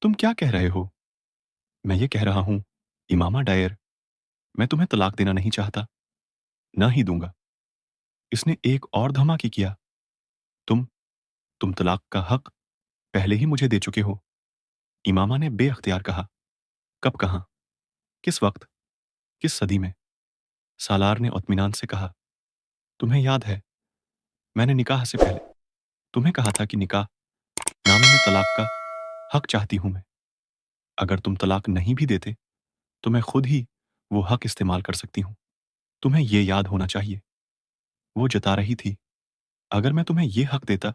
तुम क्या कह रहे हो? मैं ये कह रहा हूँ, इमामा डायर, मैं तुम्हें तलाक देना नहीं चाहता, ना ही दूँगा। इसने एक और धमाकी किया। तुम तुम तलाक का हक़ पहले ही मुझे दे चुके हो। इमामा ने बेअख्तियार कहा। कब कहाँ? किस वक़्त? किस सदी में? सालार ने इत्मीनान से कहा। तुम्हें याद है, मैंने निकाह से पहले तुम्हें कहा था कि निकाह नामे में तलाक का हक़ चाहती हूँ मैं। अगर तुम तलाक नहीं भी देते, तो मैं खुद ही वो हक़ इस्तेमाल कर सकती हूँ। तुम्हें ये याद होना चाहिए। वो जता रही थी, अगर मैं तुम्हें ये हक़ देता,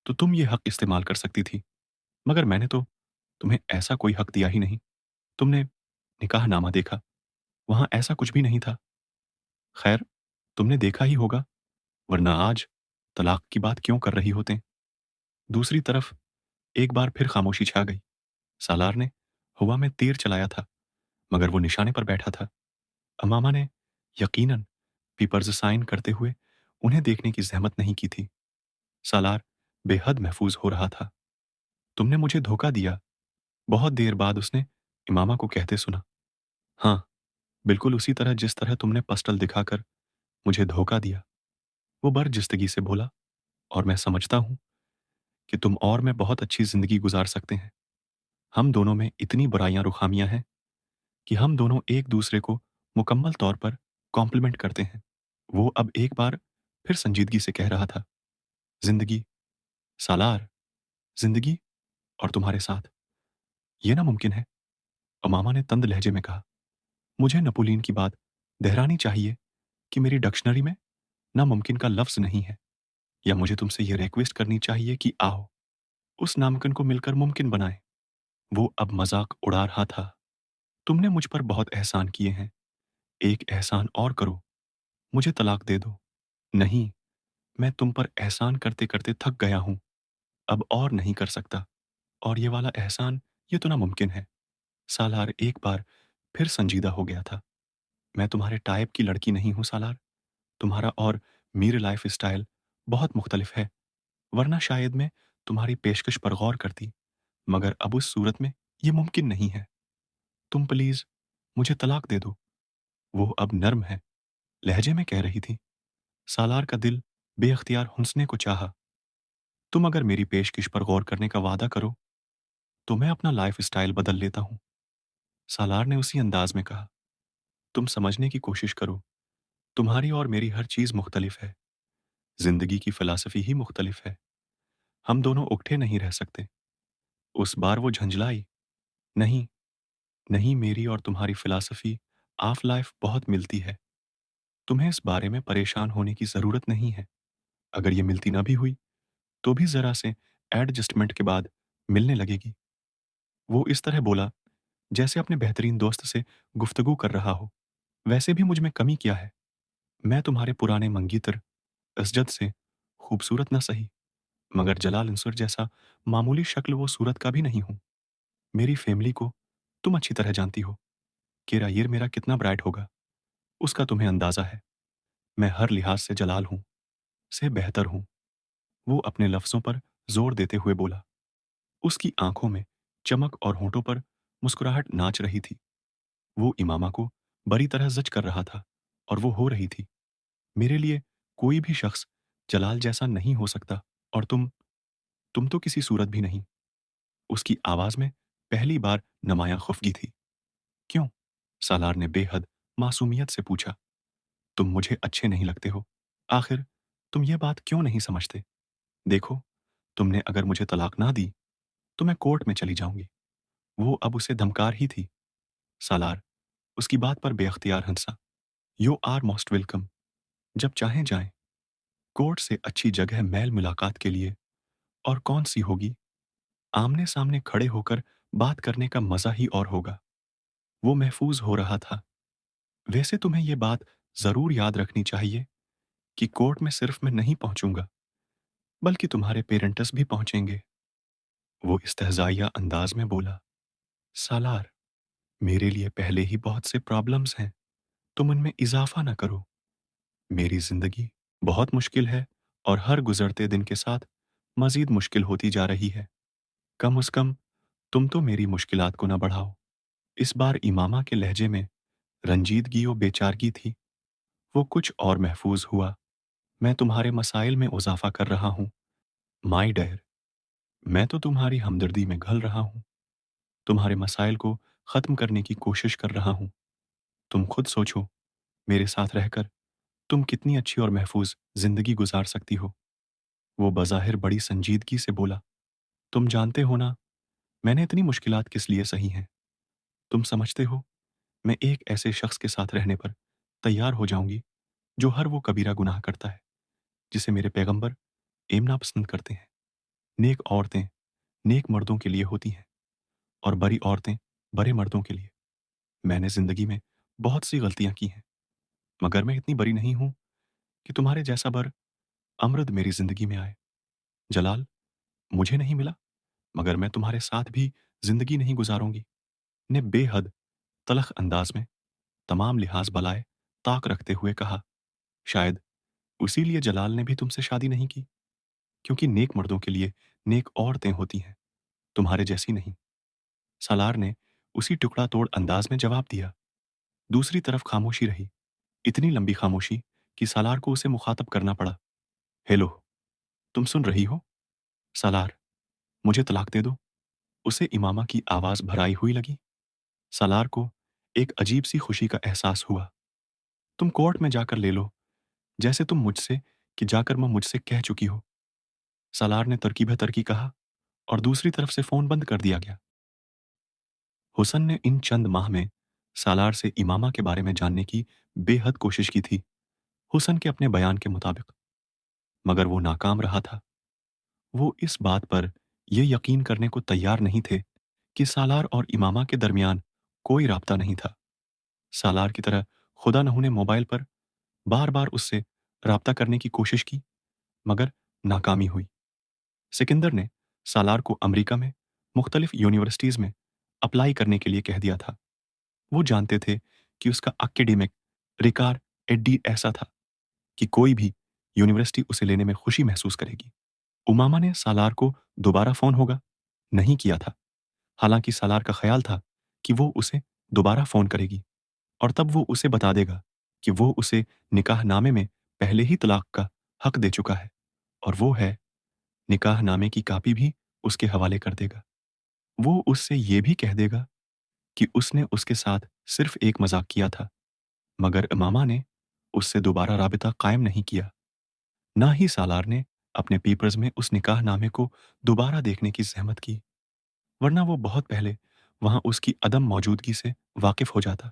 तो तुम ये हक़ इस्तेमाल कर सकती थी। मगर मैंने तो तुम्हें ऐसा कोई हक़ दिया ही नहीं। तुमने निकाहनामा देखा, वहाँ ऐसा कुछ भी नहीं था। खैर, तुमने देखा ही होगा, वरना आज तलाक की बात क्यों कर रही होते? दूसरी तरफ एक बार फिर खामोशी छा गई। सालार ने हवा में तीर चलाया था, मगर वो निशाने पर बैठा था। अमामा ने यकीनन पेपर्स साइन करते हुए उन्हें देखने की ज़हमत नहीं की थी। सालार बेहद महफूज हो रहा था। तुमने मुझे धोखा दिया। बहुत देर बाद उसने इमामा को कहते सुना। हाँ, बिल्कुल उसी तरह जिस तरह तुमने पस्टल दिखाकर मुझे धोखा दिया। वो बरजिस्तगी से बोला, और मैं समझता हूँ कि तुम और मैं बहुत अच्छी ज़िंदगी गुजार सकते हैं। हम दोनों में इतनी बुराइयाँ रुखामियाँ हैं कि हम दोनों एक दूसरे को मुकम्मल तौर पर कॉम्प्लीमेंट करते हैं। वो अब एक बार फिर संजीदगी से कह रहा था, ज़िंदगी, सालार, ज़िंदगी और तुम्हारे साथ, ये नामुमकिन है। अमामा ने तंद लहजे में कहा, मुझे नपोलियन की बात दोहरानी चाहिए कि मेरी डिक्शनरी में नामुमकिन का लफ्ज़ नहीं है, या मुझे तुमसे ये रिक्वेस्ट करनी चाहिए कि आओ, उस नामुमकिन को मिलकर मुमकिन बनाएँ। वो अब मज़ाक उड़ा रहा था। तुमने मुझ पर बहुत एहसान किए हैं। एक एहसान और करो, मुझे तलाक दे दो। नहीं, मैं तुम पर एहसान करते-करते थक गया हूँ। अब और नहीं कर सकता, और ये वाला एहसान, ये तो नामुमकिन है। सालार एक बार फिर संजीदा हो गया था। मैं तुम्हारे टाइप की लड़की नहीं हूँ सालार। तुम्हारा और मेरी लाइफ़ स्टाइल बहुत मुख्तलिफ है, वरना शायद मैं तुम्हारी पेशकश पर गौर करती, मगर अब उस सूरत में ये मुमकिन नहीं है। तुम प्लीज़ मुझे तलाक दे दो। वो अब नर्म है, लहजे में कह रही थी। सालार का दिल बेअख्तियार हंसने को चाहा। तुम अगर मेरी पेशकश पर गौर करने का वादा करो, तो मैं अपना लाइफ़ स्टाइल बदल लेता हूँ। सालार ने उसी अंदाज में कहा। तुम समझने की कोशिश करो, तुम्हारी और मेरी हर चीज़ मुख्तलिफ है। ज़िंदगी की फ़िलॉसफ़ी ही मुख्तलिफ है। हम दोनों उकठे नहीं रह सकते। उस बार वो झंझलाई। नहीं, नहीं, मेरी और तुम्हारी फ़िलॉसफ़ी ऑफ़ लाइफ़ बहुत मिलती है। तुम्हें इस बारे में परेशान होने की ज़रूरत नहीं है। अगर ये मिलती ना भी हुई, तो भी ज़रा से एडजस्टमेंट के बाद मिलने लगेगी। वो इस तरह बोला, जैसे अपने बेहतरीन दोस्त से गुफ्तगू कर रहा हो। वैसे भी मुझ में कमी क्या है? मैं तुम्हारे पुराने मंगीतर असजद से खूबसूरत ना सही, मगर जलाल अंसुर जैसा मामूली शक्ल वो सूरत का भी नहीं हूँ। मेरी फैमिली को तुम अच्छी तरह जानती हो। किरायर मेरा कितना ब्राइट होगा, उसका तुम्हें अंदाज़ा है। मैं हर लिहाज से जलाल हूँ, से बेहतर हूँ। वो अपने लफ्ज़ों पर ज़ोर देते हुए बोला। उसकी आँखों में चमक और होठों पर मुस्कुराहट नाच रही थी। वो इमामा को बड़ी तरह जज कर रहा था, और वो हो रही थी। मेरे लिए कोई भी शख्स जलाल जैसा नहीं हो सकता, और तुम तो किसी सूरत भी नहीं। उसकी आवाज़ में पहली बार नुमायाँ ख़ुफ़गी थी। क्यों? सालार ने बेहद मासूमियत से पूछा। तुम मुझे अच्छे नहीं लगते हो। आखिर तुम ये बात क्यों नहीं समझते? देखो, तुमने अगर मुझे तलाक ना दी, तो मैं कोर्ट में चली जाऊँगी। वो अब उसे धमकार ही थी। सालार उसकी बात पर बेअख्तियार हँसा। You are most welcome. जब चाहें जाएँ। कोर्ट से अच्छी जगह मेल मुलाकात के लिए और कौन-सी होगी? आमने-सामने खड़े होकर बात करने का मज़ा ही और होगा। वो महफ़ूज़ हो रहा था। वैसे तुम्हें ये बात ज़रूर याद रखनी चाहिए कि कोर्ट में सिर्फ़ मैं नहीं पहुँचूँगा, बल्कि तुम्हारे पेरेंट्स भी पहुँचेंगे। वो इस्तेहज़ाइया अंदाज़ में बोला। सालार, मेरे लिए पहले ही बहुत से प्रॉब्लम्स हैं, तुम उनमें इज़ाफ़ा ना करो। मेरी ज़िंदगी बहुत मुश्किल है, और हर गुज़रते दिन के साथ मज़ीद मुश्किल होती जा रही है। कम से कम तुम तो मेरी मुश्किलात को न बढ़ाओ। इस बार इमामा के लहजे में रंजीदगी और बेचारगी थी। वो कुछ और महफूज हुआ। मैं तुम्हारे मसाइल में इज़ाफ़ा कर रहा हूँ। माय डियर, मैं तो तुम्हारी हमदर्दी में घल रहा हूँ। तुम्हारे मसाइल को ख़त्म करने की कोशिश कर रहा हूँ। तुम खुद सोचो, मेरे साथ रहकर तुम कितनी अच्छी और महफूज ज़िंदगी गुज़ार सकती हो। वो बज़ाहिर बड़ी संजीदगी से बोला, तुम जानते हो ना, मैंने इतनी मुश्किलात किस लिए सही हैं। तुम समझते हो, मैं एक ऐसे शख्स के साथ रहने पर तैयार हो जाऊँगी, जो हर वो कबीरा गुनाह करता है, जिसे मेरे पैगंबर एम नापसंद करते हैं। नेक औरतें नेक मर्दों के लिए होती हैं और बरी औरतें बरे मर्दों के लिए। मैंने ज़िंदगी में बहुत सी गलतियाँ की हैं, मगर मैं इतनी बरी नहीं हूँ कि तुम्हारे जैसा बर अमृत मेरी ज़िंदगी में आए। जलाल, मुझे नहीं मिला, मगर मैं तुम्हारे साथ भी ज़िंदगी नहीं गुज़ारूँगी। ने बेहद तलख़ अंदाज़ में तमाम लिहाज़ बलाए ताक रखते हुए कहा, शायद उसी लिए जलाल ने भी तुमसे शादी नहीं की, क्योंकि नेक मर्दों के लिए नेक औरतें होती हैं, तुम्हारे जैसी नहीं। सालार ने उसी टुकड़ा तोड़ अंदाज में जवाब दिया। दूसरी तरफ खामोशी रही, इतनी लंबी खामोशी कि सालार को उसे मुखातब करना पड़ा। हेलो, तुम सुन रही हो? सालार, मुझे तलाक दे दो। उसे इमामा की आवाज़ भराई हुई लगी। सालार को एक अजीब सी खुशी का एहसास हुआ। तुम कोर्ट में जाकर ले लो, जैसे तुम मुझसे कि जाकर मैं मुझसे कह चुकी हो। सालार ने तरकी कहा और दूसरी तरफ से फ़ोन बंद कर दिया गया। हुसन ने इन चंद माह में सालार से इमामा के बारे में जानने की बेहद कोशिश की थी, हुसन के अपने बयान के मुताबिक, मगर वो नाकाम रहा था। वो इस बात पर ये यकीन करने को तैयार नहीं थे कि सालार और इमामा के दरमियान कोई राब्ता नहीं था। सालार की तरह खुदा नहू ने मोबाइल पर बार-बार उससे राब्ता करने की कोशिश की, मगर नाकामी हुई। सिकंदर ने सालार को अमेरिका में मुख्तलिफ यूनिवर्सिटीज़ में अप्लाई करने के लिए कह दिया था। वो जानते थे कि उसका एकेडमिक रिकार एड्डी ऐसा था कि कोई भी यूनिवर्सिटी उसे लेने में खुशी महसूस करेगी। उमामा ने सालार को दोबारा फ़ोन होगा नहीं किया था। हालाँकि सालार का ख़्याल था कि वो उसे दोबारा फ़ोन करेगी और तब वो उसे बता देगा कि वो उसे निकाहनामे में पहले ही तलाक का हक दे चुका है और वो है, निकाहनामे की कॉपी भी उसके हवाले कर देगा। वो उससे ये भी कह देगा कि उसने उसके साथ सिर्फ़ एक मज़ाक किया था, मगर इमामा ने उससे दोबारा राबिता कायम नहीं किया। ना ही सालार ने अपने पेपर्स में उस निकाहनामे को दोबारा देखने की ज़हमत की, वरना वो बहुत पहले वहाँ उसकी अदम मौजूदगी से वाकिफ़ हो जाता।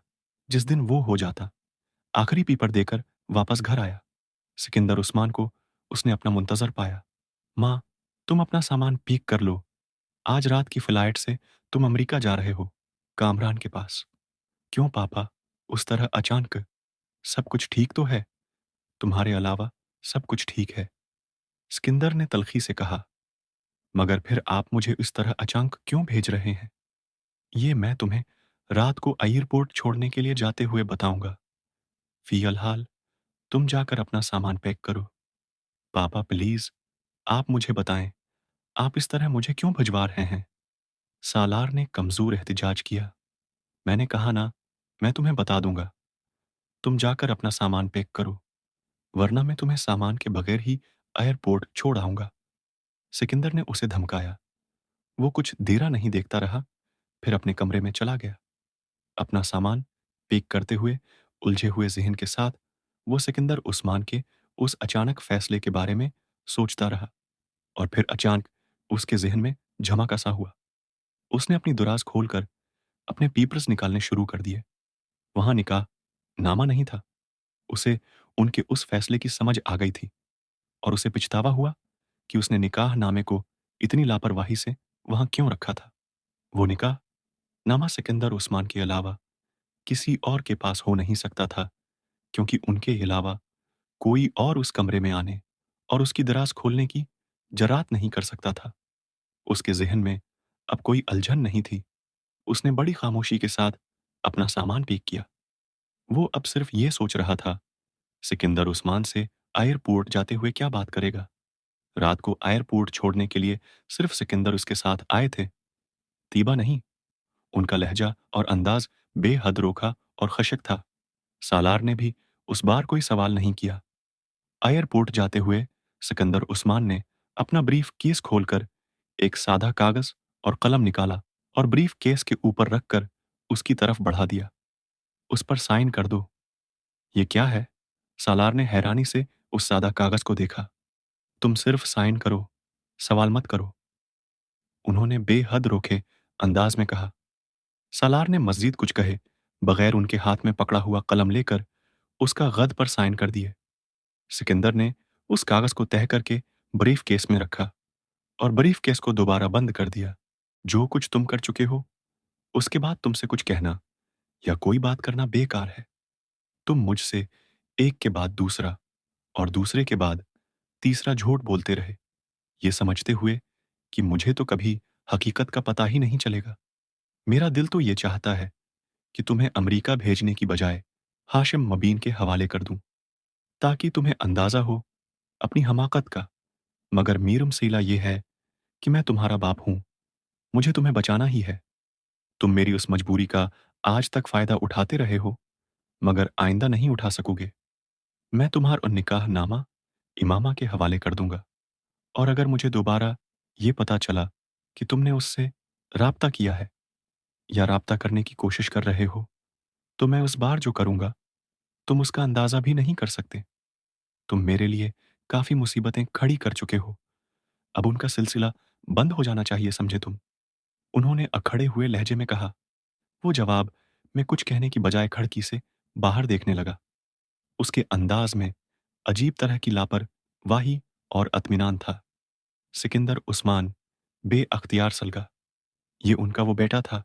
जिस दिन वो हो जाता, आखिरी पेपर देकर वापस घर आया। सिकंदर उस्मान को उसने अपना मुंतज़र पाया। माँ, तुम अपना सामान पैक कर लो। आज रात की फ्लाइट से तुम अमेरिका जा रहे हो, कामरान के पास। क्यों पापा, उस तरह अचानक? सब कुछ ठीक तो है? तुम्हारे अलावा सब कुछ ठीक है। सिकंदर ने तल्ख़ी से कहा, मगर फिर आप मुझे इस तरह अचानक क्यों भेज रहे हैं? ये मैं तुम्हें रात को एयरपोर्ट छोड़ने के लिए जाते हुए बताऊंगा। फ़िलहाल तुम जाकर अपना सामान पैक करो। पापा प्लीज़, आप मुझे बताएं, आप इस तरह मुझे क्यों भिजवा रहे हैं? सालार ने कमज़ोर एहतिजाज किया। मैंने कहा ना, मैं तुम्हें बता दूंगा। तुम जाकर अपना सामान पैक करो, वरना मैं तुम्हें सामान के बगैर ही एयरपोर्ट छोड़ आऊंगा। सिकंदर ने उसे धमकाया। वो कुछ देरा नहीं देखता रहा, फिर अपने कमरे में चला गया। अपना सामान पैक करते हुए उलझे हुए ज़हन के साथ वो सिकंदर उस्मान के उस अचानक फैसले के बारे में सोचता रहा और फिर अचानक उसके ज़हन में झमाका-सा हुआ। उसने अपनी दराज़ खोलकर अपने पेपर्स निकालने शुरू कर दिए। वहाँ निकाह नामा नहीं था। उसे उनके उस फैसले की समझ आ गई थी और उसे पछतावा हुआ कि उसने निकाह नामे को इतनी लापरवाही से वहाँ क्यों रखा था। वो निकाह नामा सिकंदर उस्मान के अलावा किसी और के पास हो नहीं सकता था, क्योंकि उनके अलावा कोई और उस कमरे में आने और उसकी दराज खोलने की जरात नहीं कर सकता था। उसके ज़हन में अब कोई उलझन नहीं थी। उसने बड़ी खामोशी के साथ अपना सामान पैक किया। वो अब सिर्फ ये सोच रहा था, सिकंदर उस्मान से एयरपोर्ट जाते हुए क्या बात करेगा। रात को एयरपोर्ट छोड़ने के लिए सिर्फ सिकंदर उसके साथ आए थे। तीबा नहीं, उनका लहजा और अंदाज बेहद रोखा और खशक था। सालार ने भी उस बार कोई सवाल नहीं किया। एयरपोर्ट जाते हुए सिकंदर उस्मान ने अपना ब्रीफ केस खोलकर एक सादा कागज और कलम निकाला और ब्रीफ केस के ऊपर रखकर उसकी तरफ बढ़ा दिया। उस पर साइन कर दो। ये क्या है? सालार ने हैरानी से उस सादा कागज को देखा। तुम सिर्फ साइन करो, सवाल मत करो, उन्होंने बेहद रोके अंदाज में कहा। सालार ने मजीद कुछ कहे बगैर उनके हाथ में पकड़ा हुआ कलम लेकर उसका गद पर साइन कर दिए। सिकंदर ने उस कागज को तह करके ब्रीफ केस में रखा और ब्रीफ केस को दोबारा बंद कर दिया। जो कुछ तुम कर चुके हो, उसके बाद तुमसे कुछ कहना या कोई बात करना बेकार है। तुम मुझसे एक के बाद दूसरा और दूसरे के बाद तीसरा झूठ बोलते रहे, ये समझते हुए कि मुझे तो कभी हकीकत का पता ही नहीं चलेगा। मेरा दिल तो ये चाहता है कि तुम्हें अमेरिका भेजने की बजाय हाशिम मबीन के हवाले कर दूं, ताकि तुम्हें अंदाजा हो अपनी हमाकत का। मगर मीर मसीला ये है कि मैं तुम्हारा बाप हूं, मुझे तुम्हें बचाना ही है। तुम मेरी उस मजबूरी का आज तक फायदा उठाते रहे हो, मगर आइंदा नहीं उठा सकोगे। मैं तुम्हारा निकाह नामा इमामा के हवाले कर दूंगा, और अगर मुझे दोबारा ये पता चला कि तुमने उससे राब्ता किया है या राब्ता करने की कोशिश कर रहे हो, तो मैं उस बार जो करूंगा तुम उसका अंदाजा भी नहीं कर सकते। तुम मेरे लिए काफी मुसीबतें खड़ी कर चुके हो, अब उनका सिलसिला बंद हो जाना चाहिए, समझे तुम। उन्होंने अखड़े हुए लहजे में कहा। वो जवाब में कुछ कहने की बजाय खिड़की से बाहर देखने लगा। उसके अंदाज में अजीब तरह की लापरवाही और अत्मीनान था। सिकंदर उस्मान बेअख्तियार सलगा। ये उनका वो बेटा था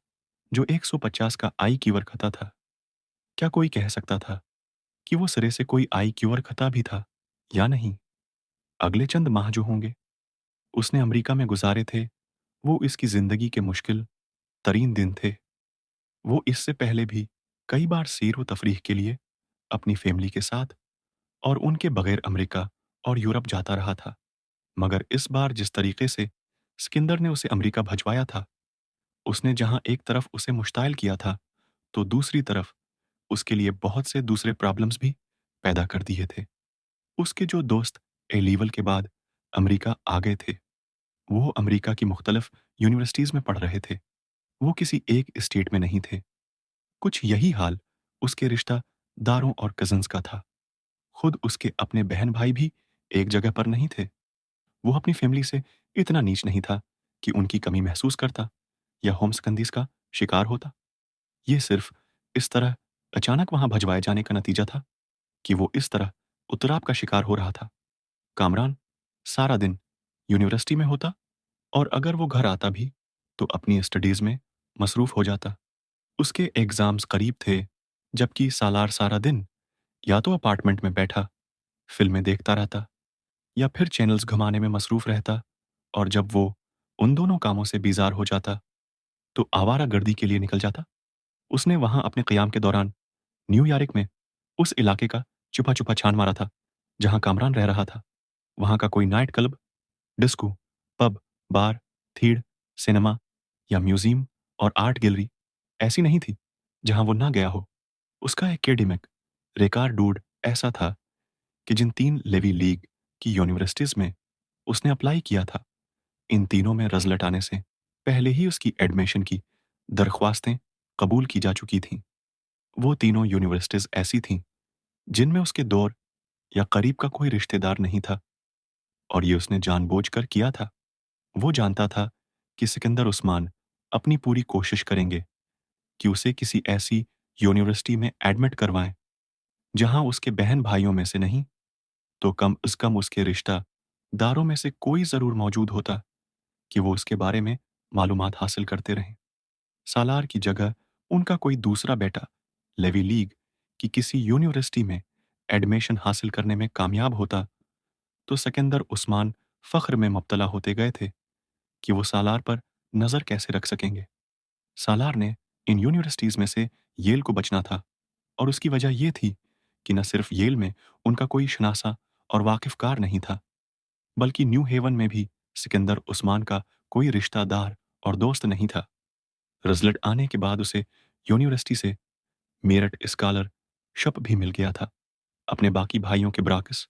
जो 150 का आईक्यू रखता था। क्या कोई कह सकता था कि वो सिरे से कोई आईक्यू रखता भी था या नहीं? अगले चंद माह जो होंगे उसने अमेरिका में गुजारे थे, वो इसकी जिंदगी के मुश्किल तरीन दिन थे। वो इससे पहले भी कई बार सैर व तफरीह के लिए अपनी फैमिली के साथ और उनके बगैर अमेरिका और यूरोप जाता रहा था। मगर इस बार जिस तरीके से सिकंदर ने उसे अमेरिका भिजवाया था, उसने जहां एक तरफ उसे मुश्ताइल किया था, तो दूसरी तरफ उसके लिए बहुत से दूसरे प्रॉब्लम्स भी पैदा कर दिए थे। उसके जो दोस्त ए लेवल के बाद अमेरिका आ गए थे, वो अमेरिका की मुख्तलिफ यूनिवर्सिटीज़ में पढ़ रहे थे। वो किसी एक स्टेट में नहीं थे। कुछ यही हाल उसके रिश्तेदारों और कज़न्स का था। खुद उसके अपने बहन-भाई भी एक जगह पर नहीं थे। वो अपनी फैमिली से इतना नीच नहीं था कि उनकी कमी महसूस करता या होमस्कंदीज का शिकार होता। ये सिर्फ इस तरह अचानक वहां भजवाए जाने का नतीजा था कि वो इस तरह उत्तराप का शिकार हो रहा था। कामरान सारा दिन यूनिवर्सिटी में होता और अगर वो घर आता भी तो अपनी स्टडीज में मसरूफ हो जाता। उसके एग्जाम्स करीब थे, जबकि सालार सारा दिन या तो अपार्टमेंट में बैठा फिल्में देखता रहता या फिर चैनल्स घुमाने में मसरूफ रहता। और जब वो उन दोनों कामों से बीजार हो जाता तो आवारा गर्दी के लिए निकल जाता। उसने वहां अपने क़याम के दौरान न्यूयॉर्क में उस इलाके का छुपा छुपा छान मारा था जहां कामरान रह रहा था। वहां का कोई नाइट क्लब, डिस्को, पब, बार, थिएटर, सिनेमा या म्यूजियम और आर्ट गैलरी ऐसी नहीं थी जहां वो ना गया हो। उसका एकेडमिक रिकॉर्ड डूड ऐसा था कि जिन 3 लेवी लीग की यूनिवर्सिटीज में उसने अप्लाई किया था, इन तीनों में रिजल्ट आने से पहले ही उसकी एडमिशन की दरख्वास्तें कबूल की जा चुकी थीं। वो तीनों यूनिवर्सिटीज ऐसी थीं जिनमें उसके दौर या करीब का कोई रिश्तेदार नहीं था, और ये उसने जानबूझकर किया था। वो जानता था कि सिकंदर उस्मान अपनी पूरी कोशिश करेंगे कि उसे किसी ऐसी यूनिवर्सिटी में एडमिट करवाएं जहां उसके बहन भाइयों में से नहीं तो कम अज कम उसके रिश्तेदारों में से कोई जरूर मौजूद होता कि वो उसके बारे में मालूमात हासिल करते रहें। सालार की जगह उनका कोई दूसरा बेटा लेवी लीग की किसी यूनिवर्सिटी में एडमिशन हासिल करने में कामयाब होता तो सिकंदर उस्मान फख्र में मुब्तला होते गए थे कि वो सालार पर नजर कैसे रख सकेंगे। सालार ने इन यूनिवर्सिटीज में से येल को बचना था, और उसकी वजह यह थी कि न सिर्फ येल में उनका कोई शनासा और वाकिफकार नहीं था, बल्कि न्यू हेवन में भी सिकंदर उस्मान का कोई रिश्तेदार और दोस्त नहीं था। रिजल्ट आने के बाद उसे यूनिवर्सिटी से मेरिट स्कॉलरशिप भी मिल गया था। अपने बाकी भाइयों के बरअक्स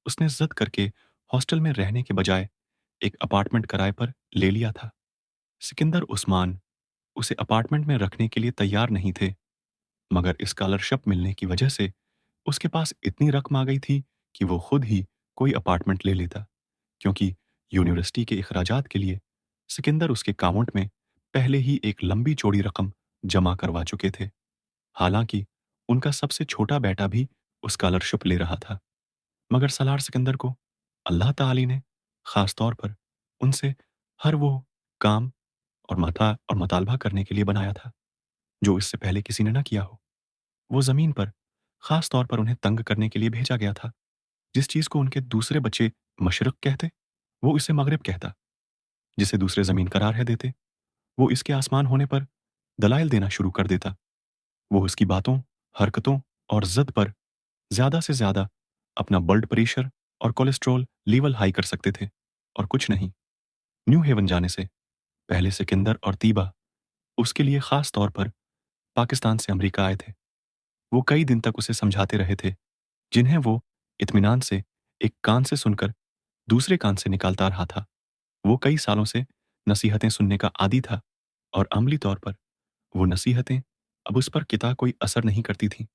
उसने जिद करके हॉस्टल में रहने के बजाय एक अपार्टमेंट किराए पर ले लिया था। सिकंदर उस्मान उसे अपार्टमेंट में रखने के लिए तैयार नहीं थे, मगर स्कॉलरशिप मिलने की वजह से उसके पास इतनी रकम आ गई थी कि वो खुद ही कोई अपार्टमेंट ले लेता, क्योंकि यूनिवर्सिटी के अखराजात के लिए सिकंदर उसके अकाउंट में पहले ही एक लंबी चौड़ी रकम जमा करवा चुके थे। हालांकि उनका सबसे छोटा बेटा भी स्कॉलरशिप ले रहा था, मगर सलार सिकंदर को अल्लाह ताली ने खास तौर पर उनसे हर वो काम और मतालबा करने के लिए बनाया था जो इससे पहले किसी ने ना किया हो। वो जमीन पर खास तौर पर उन्हें तंग करने के लिए भेजा गया था। जिस चीज को उनके दूसरे बच्चे मशरक कहते, वो इसे मगरिब कहता। जिसे दूसरे जमीन करार है देते, वो इसके आसमान होने पर दलाइल देना शुरू कर देता। वो उसकी बातों, हरकतों और जिद पर ज्यादा से ज्यादा अपना ब्लड प्रेशर और कोलेस्ट्रॉल लेवल हाई कर सकते थे, और कुछ नहीं। न्यू हेवन जाने से पहले सिकंदर और तीबा उसके लिए खास तौर पर पाकिस्तान से अमेरिका आए थे। वो कई दिन तक उसे समझाते रहे थे, जिन्हें वो इत्मीनान से एक कान से सुनकर दूसरे कान से निकालता रहा था। वो कई सालों से नसीहतें सुनने का आदी था, और अमली तौर पर वो नसीहतें अब उस पर किता कोई असर नहीं करती थीं।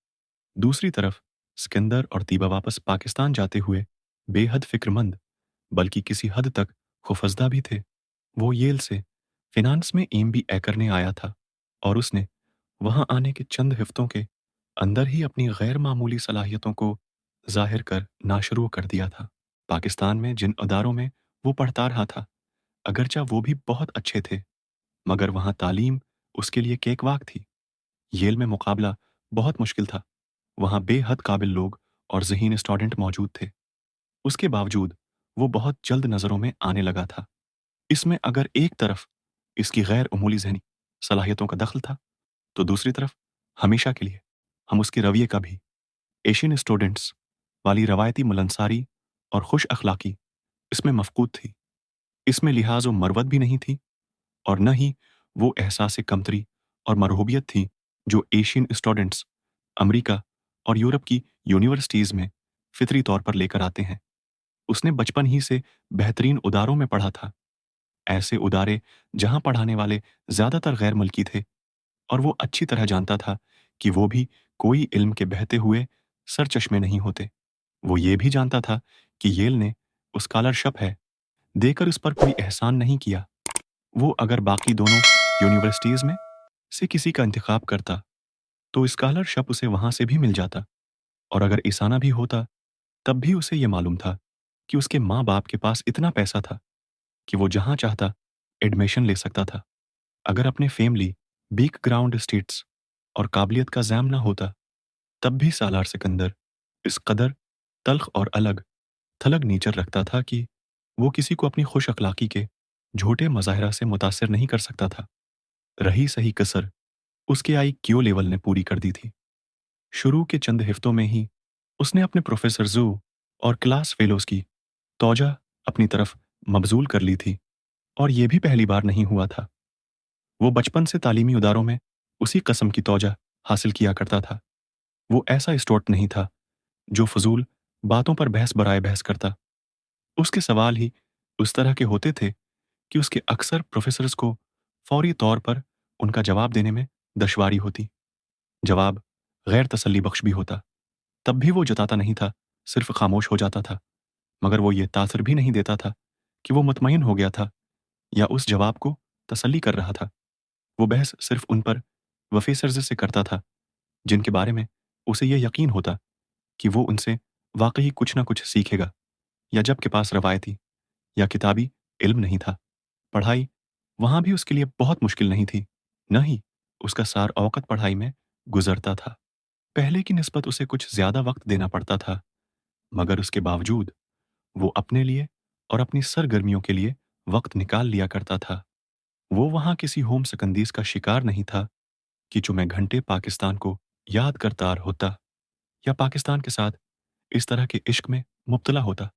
दूसरी तरफ सिकंदर और तीबा वापस पाकिस्तान जाते हुए बेहद फिक्रमंद, बल्कि किसी हद तक खौफजदा भी थे। वो येल से फिनांस में एमबीए करने आया था, और उसने वहां आने के चंद हफ्तों के अंदर ही अपनी गैर मामूली सलाहियतों को जाहिर कर ना शुरू कर दिया था। पाकिस्तान में जिन अदारों में वो पढ़ता रहा था, अगरचा वो भी बहुत अच्छे थे, मगर वहां तालीम उसके लिए केकवाक थी। येल में मुकाबला बहुत मुश्किल था। वहां बेहद काबिल लोग और ज़हीन स्टूडेंट मौजूद थे। उसके बावजूद वो बहुत जल्द नज़रों में आने लगा था। इसमें अगर एक तरफ इसकी गैर अमूली ज़हनी सलाहियतों का दखल था, तो दूसरी तरफ हमेशा के लिए हम उसके रवैये का भी। एशियन स्टूडेंट्स वाली रवायती मिलनसारी और खुश अखलाकी इसमें मफकूद थी। इसमें लिहाज व मरवत भी नहीं थी, और न ही वो एहसास कमतरी और मरहूबियत थी जो एशियन स्टूडेंट्स अमेरिका और यूरोप की यूनिवर्सिटीज़ में फितरी तौर पर लेकर आते हैं। उसने बचपन ही से बेहतरीन उदारों में पढ़ा था, ऐसे उदारे जहां पढ़ाने वाले ज्यादातर गैर मुल्की थे, और वो अच्छी तरह जानता था कि वो भी कोई इल्म के बहते हुए सरचश्मे नहीं होते। वो ये भी जानता था कि येल ने स्कॉलरशिप है देकर उस पर कोई एहसान नहीं किया। वो अगर बाकी दोनों यूनिवर्सिटीज में से किसी का इंतखाब करता, तो स्कॉलरशिप उसे वहां से भी मिल जाता, और अगर ईसाना भी होता, तब भी उसे ये मालूम था कि उसके माँ बाप के पास इतना पैसा था कि वो जहां चाहता एडमिशन ले सकता था। अगर अपने फैमिली बैकग्राउंड स्टेट्स और काबिलियत का जैम ना होता, तब भी सालार सिकंदर इस कदर तल्ख और अलग थलग नेचर रखता था कि वो किसी को अपनी खुश अखलाकी के झूठे मज़ाहिरा से मुतासिर नहीं कर सकता था। रही सही कसर उसके आई क्यू लेवल ने पूरी कर दी थी। शुरू के चंद हफ्तों में ही उसने अपने प्रोफेसर जू और क्लास फेलोज की तौजा अपनी तरफ मबजूल कर ली थी, और ये भी पहली बार नहीं हुआ था। वो बचपन से तालीमी उदारों में उसी कस्म की तौजा हासिल किया करता था। वो ऐसा स्टूडेंट नहीं था जो फजूल बातों पर बहस बराए बहस करता। उसके सवाल ही उस तरह के होते थे कि उसके अक्सर प्रोफेसर्स को फौरी तौर पर उनका जवाब देने में दुश्वारी होती। जवाब गैर तसल्ली बख्श भी होता, तब भी वो जताता नहीं था, सिर्फ खामोश हो जाता था। मगर वो ये तासर भी नहीं देता था कि वो मुतमईन हो गया था या उस जवाब को तसल्ली कर रहा था। वो बहस सिर्फ उन पर वफ़े सरज़े से करता था जिनके बारे में उसे ये यकीन होता कि वो उनसे वाक़ई कुछ ना कुछ सीखेगा, या जब के पास रवायती या किताबी इल्म नहीं था। पढ़ाई वहाँ भी उसके लिए बहुत मुश्किल नहीं थी, न ही उसका सार औक़त पढ़ाई में गुज़रता था। पहले की निस्बत उसे कुछ ज़्यादा वक़्त देना पड़ता था, मगर उसके बावजूद वो अपने लिए और अपनी सरगर्मियों के लिए वक़्त निकाल लिया करता था। वो वहाँ किसी होम सिकंदीज़ का शिकार नहीं था कि जो मैं घंटे पाकिस्तान को याद करता होता, या पाकिस्तान के साथ इस तरह के इश्क में मुब्तला होता।